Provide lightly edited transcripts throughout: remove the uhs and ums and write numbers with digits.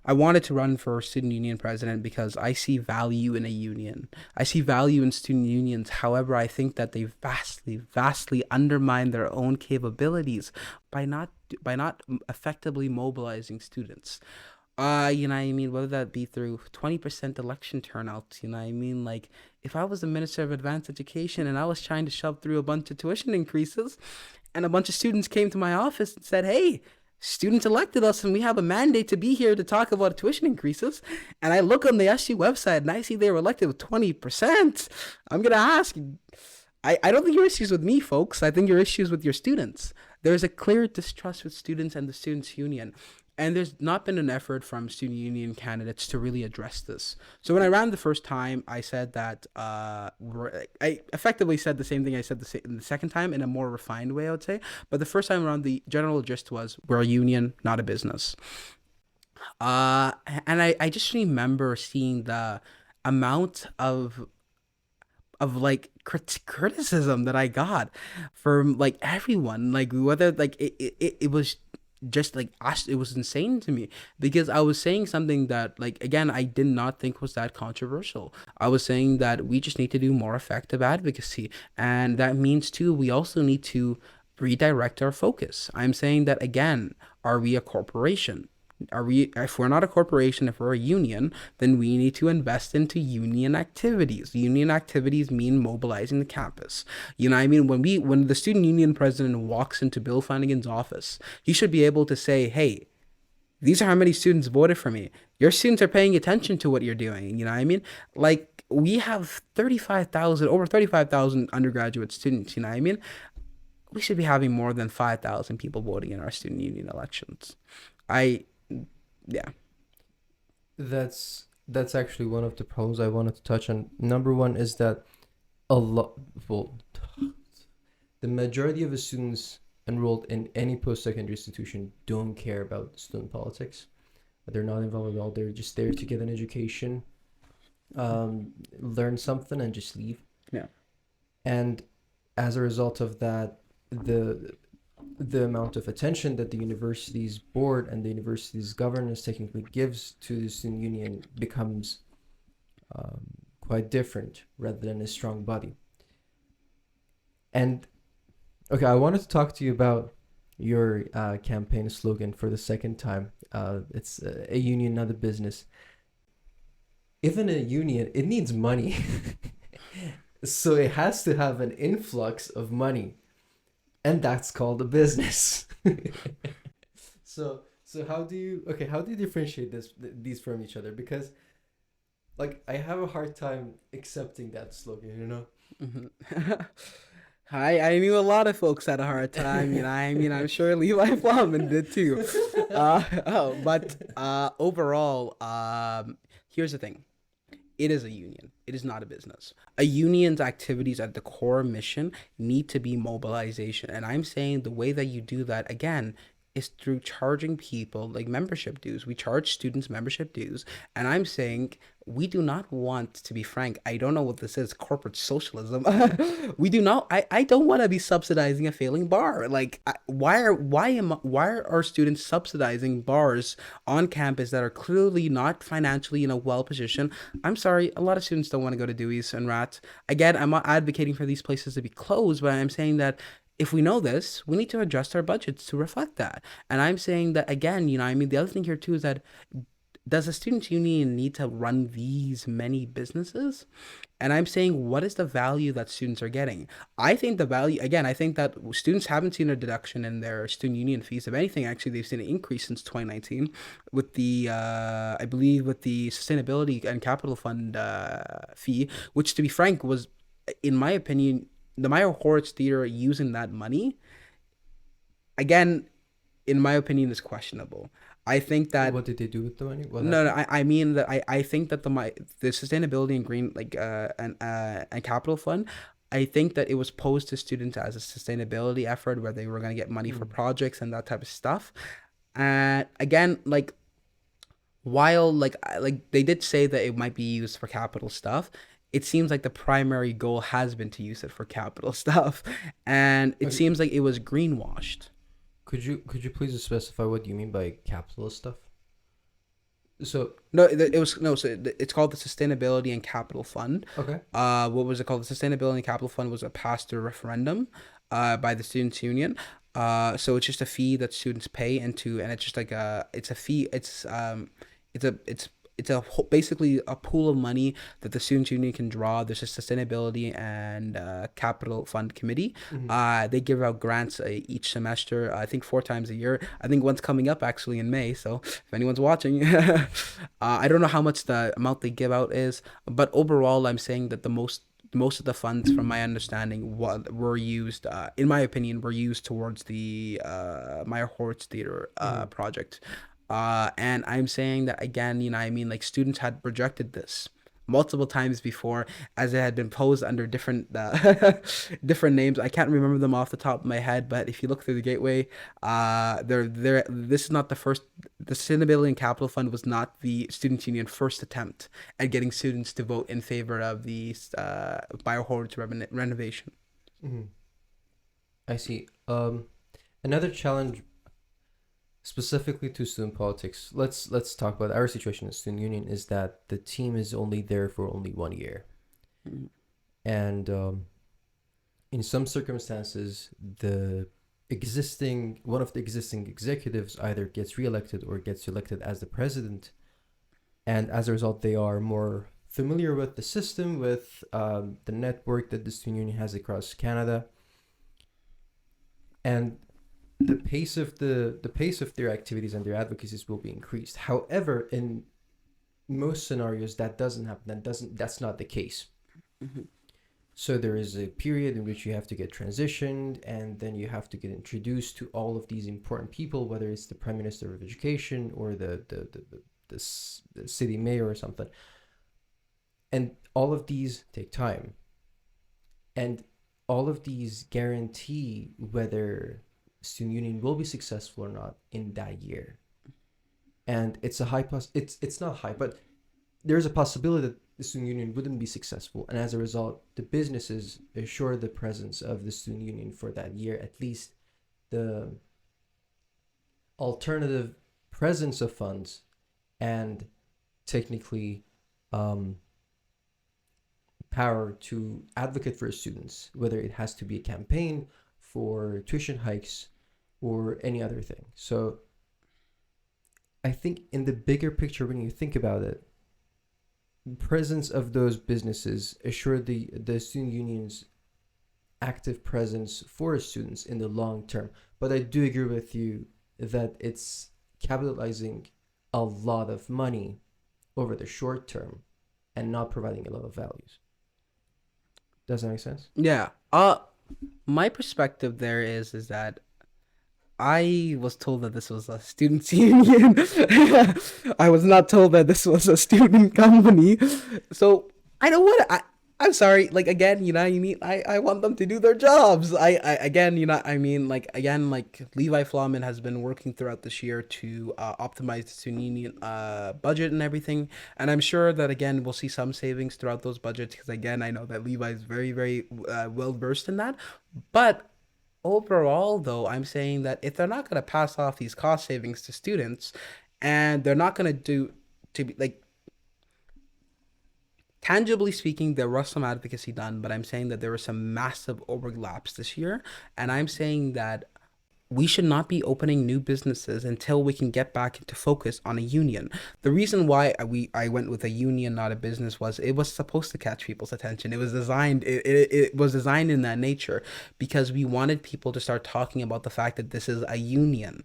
I wanted to run for student union president because I see value in a union. I see value in student unions. However, I think that they vastly undermine their own capabilities by not effectively mobilizing students. You know what I mean? Whether that be through 20% election turnout, you know what I mean? Like, if I was the Minister of Advanced Education and I was trying to shove through a bunch of tuition increases, and a bunch of students came to my office and said, "Hey, students elected us and we have a mandate to be here to talk about tuition increases," and I look on the SU website and I see they were elected with 20%, I'm going to ask, I don't think your issues with me, folks. I think your issues with your students. There's a clear distrust with students and the students' union. And there's not been an effort from student union candidates to really address this. So when I ran the first time, I said that I effectively said the same thing I said the second time in a more refined way, I would say. But the first time around, the general gist was we're a union, not a business. And I just remember seeing the amount of like criticism that I got from like everyone, like whether like it was just like it was insane to me because I was saying something that like again I did not think was that controversial. I was saying that we just need to do more effective advocacy, and that means too we also need to redirect our focus. I'm saying that again, are we a corporation? Are we, if we're not a corporation, if we're a union, then we need to invest into union activities. Union activities mean mobilizing the campus. You know what I mean? When the student union president walks into Bill Flanagan's office, he should be able to say, "Hey, these are how many students voted for me. Your students are paying attention to what you're doing." You know what I mean? Like we have 35,000, over 35,000 undergraduate students. You know what I mean? We should be having more than 5,000 people voting in our student union elections. I Yeah. That's actually one of the problems I wanted to touch on. Number one is that a lot, well, the majority of the students enrolled in any post-secondary institution don't care about student politics. They're not involved at all. They're just there to get an education, learn something, and just leave. Yeah. And as a result of that, the amount of attention that the university's board and the university's governance technically gives to the student union becomes quite different rather than a strong body. And okay, I wanted to talk to you about your campaign slogan for the second time. It's a union, not a business. Even a union, it needs money. So it has to have an influx of money. And that's called a business. So how do you differentiate these from each other? Because like I have a hard time accepting that slogan, you know? Mm-hmm. I knew a lot of folks had a hard time, you know. I mean, I'm sure Levi Plowman did too. But overall, here's the thing: it is a union. It is not a business. A union's activities at the core mission need to be mobilization, and I'm saying the way that you do that again is through charging people like membership dues. We charge students membership dues, and I'm saying we do not want, to be frank, I don't know what this is, corporate socialism. We do not. I don't want to be subsidizing a failing bar. Like, why are our students subsidizing bars on campus that are clearly not financially in a well position? I'm sorry, a lot of students don't want to go to Dewey's and Rats. Again, I'm not advocating for these places to be closed, but I'm saying that if we know this, we need to adjust our budgets to reflect that. And I'm saying that again, you know, I mean, the other thing here too is that does a students union need to run these many businesses? And I'm saying, what is the value that students are getting? I think the value, again, I think that students haven't seen a deduction in their student union fees. If anything, actually, they've seen an increase since 2019 with the, I believe, with the Sustainability and Capital Fund fee, which, to be frank, was, in my opinion, the Meyer Horowitz Theater using that money, again, in my opinion, is questionable. I think that What did they do with the money? What no, happened? I mean that I think that the sustainability and green like and capital fund, I think that it was posed to students as a sustainability effort where they were gonna get money for Mm. projects and that type of stuff. And again, like while like they did say that it might be used for capital stuff, it seems like the primary goal has been to use it for capital stuff, and it Okay, seems like it was greenwashed. could you please specify what you mean by capitalist stuff? So No, it was no. So it's called the Sustainability and Capital Fund. okay. What was it called? The Sustainability and Capital Fund was a passed through referendum, by the Students' Union. So it's just a fee that students pay into, and it's just like it's a fee. It's a basically a pool of money that the Students' Union can draw. There's a Sustainability and Capital Fund Committee. Hmm. They give out grants each semester. I think 4 times a year. I think one's coming up actually in May. So if anyone's watching, I don't know how much the amount they give out is, but overall, I'm saying that the most of the funds, from my understanding, what were used, in my opinion, were used towards the Meyer Hortz Theater Hmm. project. And I'm saying that again, I mean, like students had rejected this multiple times before, as it had been posed under different different names. I can't remember them off the top of my head, but if you look through the gateway, they're this is not the first. The Sustainability and Capital Fund was not the Students' Union first attempt at getting students to vote in favor of the biohorse renovation. Hmm. I see. Another challenge specifically to student politics. Let's talk about our situation in student union. Is that the team is only there for only 1 year, and in some circumstances, the existing one of the existing executives either gets reelected or gets elected as the president, and as a result, they are more familiar with the system, with the network that the student union has across Canada, and the pace of their activities and their advocacies will be increased. However, in most scenarios, that doesn't happen. That's not the case. Mhm. So there is a period in which you have to get transitioned, and then you have to get introduced to all of these important people, whether it's the Prime Minister of Education or the city mayor or something. And all of these take time, and all of these guarantee whether student union will be successful or not in that year. And it's a it's not high, but there's a possibility that the student union wouldn't be successful, and as a result, the businesses assure the presence of the student union for that year, at least the alternative presence of funds, and technically um, power to advocate for students, whether it has to be a campaign for tuition hikes or any other thing. So I think in the bigger picture, when you think about it, presence of those businesses assure the student union's active presence for students in the long term. But I do agree with you that it's capitalizing a lot of money over the short term and not providing a lot of values. Does that make sense? Yeah. My perspective there is that I was told that this was a students' union. I was not told that this was a student company. So I know what I'm sorry. Like again, you mean I want them to do their jobs. I again, I mean, like again, like Levi Flawman has been working throughout this year to optimize the student union budget and everything. And I'm sure that again we'll see some savings throughout those budgets because again I know that Levi is very well versed in that. But overall, though, I'm saying that if they're not going to pass off these cost savings to students, and they're not going to do to be like tangibly speaking, there was some advocacy done, but I'm saying that there were some massive overlaps this year, and I'm saying that we should not be opening new businesses until we can get back into focus on a union. The reason why I went with a union, not a business, was it was supposed to catch people's attention. It was designed in that nature because we wanted people to start talking about the fact that this is a union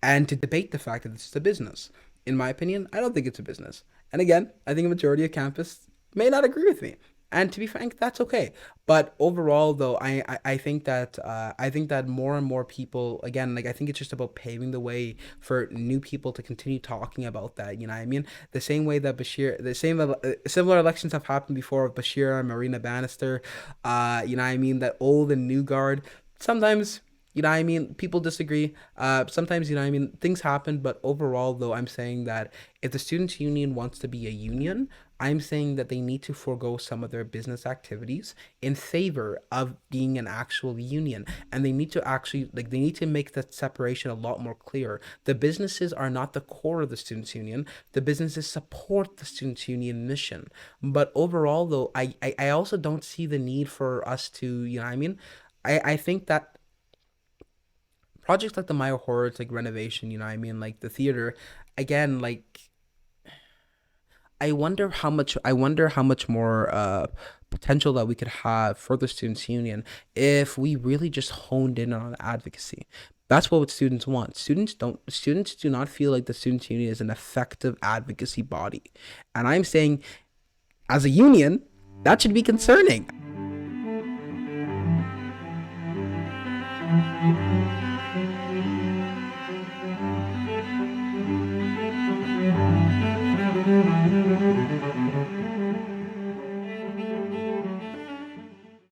and to debate the fact that this is a business. In my opinion, I don't think it's a business. And again, I think a majority of campus may not agree with me. And to be frank, that's okay. But overall, though, I think that more and more people, again, like I think it's just about paving the way for new people to continue talking about that. You know what I mean? The same way that similar elections have happened before with Bashir and Marina Bannister. You know what I mean? That old and new guard. Sometimes You know what I mean? People disagree. Sometimes, you know what I mean? Things happen, but overall, though, I'm saying that if the students' union wants to be a union, I'm saying that they need to forego some of their business activities in favor of being an actual union. And they need to actually, like, they need to make that separation a lot more clear. The businesses are not the core of the students' union. The businesses support the students' union mission. But overall, though, I also don't see the need for us to, you know what I mean? I think that projects like the Maya Horrors, like renovation, you know what I mean? Like the theater, again, like I wonder how much more potential that we could have for the students union if we really just honed in on advocacy. That's what students want. Students do not feel like the students union is an effective advocacy body. And I'm saying as a union, that should be concerning.